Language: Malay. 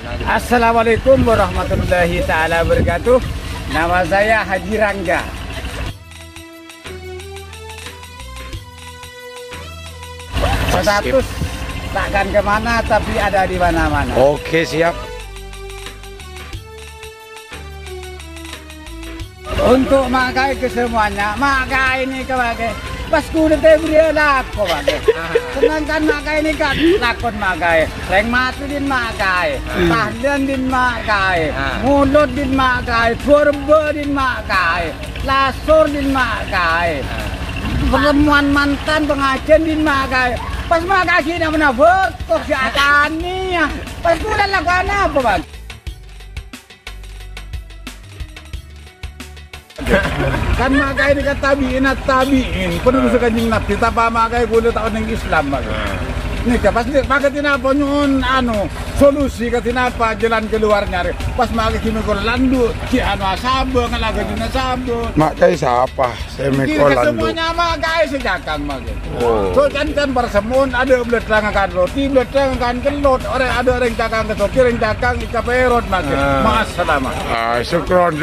Assalamualaikum warahmatullahi ta'ala wabarakatuh. Nama saya Haji Rangga. Status takkan kemana tapi ada di mana-mana. Oke, siap. Untuk makai ke semuanya, makai ini kebagai pas kuda tebri lako bagai. Sedangkan makai ini kan lakon makai, reng mati din makai, tahlian din makai, mulut din makai, purba din makai, lasur din makai, pertemuan mantan pengajian din makai. Pas makai sini menabur, kok si atani ya. Pas kuda lakukan apa bang? Kan makai ini kan tabiin penuh sekajing nabi tapa makai kuda tahun yang Islam nih pas makai tinapa nyun solusi ke tinapa jalan keluarnya pas makai kini kau landu ki asabo ngalaga jina sabo Makai siapa? Saya kita semuanya makai sejakan makai so kan bersemun ada beletrangan roti beletrangan kelut ada orang cakang ke sokir yang cakang ika perot makai mas selamat Syukron.